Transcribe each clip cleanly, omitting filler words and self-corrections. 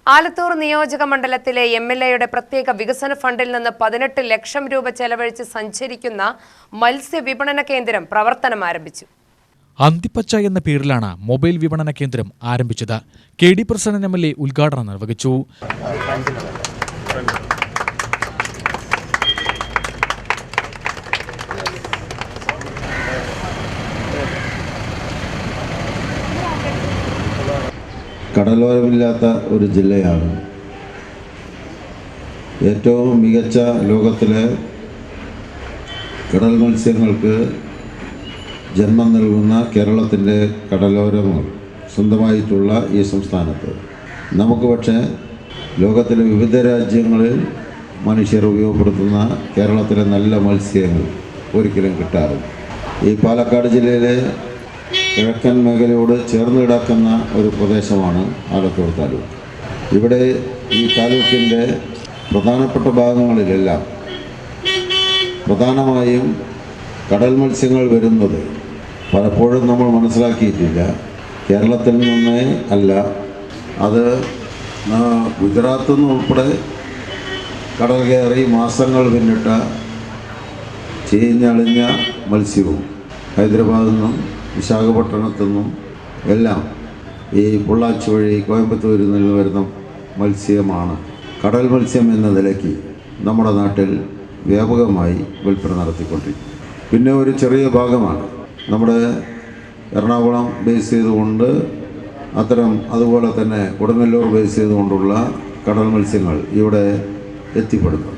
ആലത്തൂർ നിയോജക മണ്ഡലത്തിലെ എംഎൽഎയുടെ പ്രത്യേക വികസന ഫണ്ടിൽ നിന്ന് 18 ലക്ഷം രൂപ ചെലവഴിച്ച് സഞ്ചരിക്കുന്ന മത്സ്യ വിപണന കേന്ദ്രം പ്രവർത്തനം ആരംഭിച്ചു. അന്തിപ്പച്ച എന്ന പേരിലാണ് മൊബൈൽ വിപണന കേന്ദ്രം ആരംഭിച്ചത്. കെ.ഡി. പ്രസന്നൻ എം.എൽ.എ ഉദ്ഘാടനം നിർവഹിച്ചു. കടലോരമില്ലാത്ത ഒരു ജില്ലയാണ്. ഏറ്റവും മികച്ച ലോകത്തിലെ കടൽ മത്സ്യങ്ങൾക്ക് ജന്മം നൽകുന്ന കേരളത്തിൻ്റെ കടലോരങ്ങൾ സ്വന്തമായിട്ടുള്ള ഈ സംസ്ഥാനത്ത് നമുക്ക് പക്ഷേ ലോകത്തിലെ വിവിധ രാജ്യങ്ങളിൽ മനുഷ്യർ ഉപയോഗപ്പെടുത്തുന്ന കേരളത്തിലെ നല്ല മത്സ്യങ്ങൾ ഒരിക്കലും കിട്ടാറില്ല. ഈ പാലക്കാട് ജില്ലയിലെ കിഴക്കൻ മേഖലയോട് ചേർന്ന് കിടക്കുന്ന ഒരു പ്രദേശമാണ് ആലത്തൂർ താലൂക്ക്. ഇവിടെ ഈ താലൂക്കിൻ്റെ പ്രധാനപ്പെട്ട ഭാഗങ്ങളിലെല്ലാം പ്രധാനമായും കടൽ മത്സ്യങ്ങൾ വരുന്നത് പലപ്പോഴും നമ്മൾ മനസ്സിലാക്കിയിട്ടില്ല. കേരളത്തിൽ നിന്നേ അല്ല, അത് ഗുജറാത്തിൽ നിന്ന് ഉൾപ്പെടെ കടൽ കയറി മാസങ്ങൾ പിന്നിട്ട ചീഞ്ഞളിഞ്ഞ മത്സ്യവും ഹൈദരാബാദിൽ നിന്നും വിശാഖപട്ടണത്തു നിന്നും എല്ലാം ഈ പൊള്ളാച്ചി വഴി കോയമ്പത്തൂരിൽ നിന്ന് വരുന്ന മത്സ്യമാണ്. കടൽ മത്സ്യം എന്ന നിലയ്ക്ക് നമ്മുടെ നാട്ടിൽ വ്യാപകമായി വിൽപ്പന നടത്തിക്കൊണ്ടിരിക്കും. പിന്നെ ഒരു ചെറിയ ഭാഗമാണ് നമ്മുടെ എറണാകുളം ബേസ് ചെയ്തുകൊണ്ട് അതുപോലെ തന്നെ കൊടുങ്ങല്ലൂർ ബേസ് ചെയ്തുകൊണ്ടുള്ള കടൽ മത്സ്യങ്ങൾ ഇവിടെ എത്തിപ്പെടുന്നു.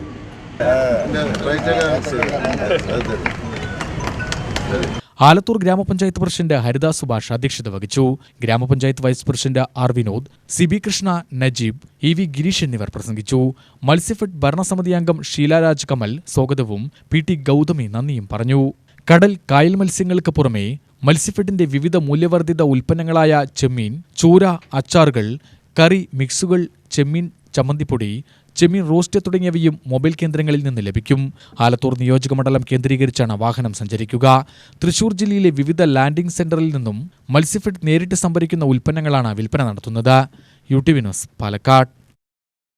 ആലത്തൂർ ഗ്രാമപഞ്ചായത്ത് പ്രസിഡന്റ് ഹരിദാസ് സുഭാഷ് അധ്യക്ഷത വഹിച്ചു. ഗ്രാമപഞ്ചായത്ത് vice president R Vinod, CB. Krishna, Najeeb, EV. Girish എന്നിവർ പ്രസംഗിച്ചു. മത്സ്യഫെഡ് ഭരണസമിതി അംഗം ഷീലാരാജ് കമൽ സ്വാഗതവും പി.ടി. ഗൗതമി നന്ദിയും പറഞ്ഞു. കടൽ കായൽ മത്സ്യങ്ങൾക്ക് പുറമെ മത്സ്യഫെഡിന്റെ വിവിധ മൂല്യവർദ്ധിത ഉൽപ്പന്നങ്ങളായ ചെമ്മീൻ, ചൂര, അച്ചാറുകൾ, കറി മിക്സുകൾ, ചെമ്മീൻ ചമ്മന്തിപ്പൊടി, ചെമ്മീൻ റോസ്റ്റ് തുടങ്ങിയവയും മൊബൈൽ കേന്ദ്രങ്ങളിൽ നിന്ന് ലഭിക്കും. ആലത്തൂർ നിയോജകമണ്ഡലം കേന്ദ്രീകരിച്ചാണ് വാഹനം സഞ്ചരിക്കുക. തൃശൂർ ജില്ലയിലെ വിവിധ ലാൻഡിംഗ് സെന്ററിൽ നിന്നും മത്സ്യഫെഡ് നേരിട്ട് സംഭരിക്കുന്ന ഉൽപ്പന്നങ്ങളാണ് വിൽപ്പന നടത്തുന്നത്. UTV news, Palakkad.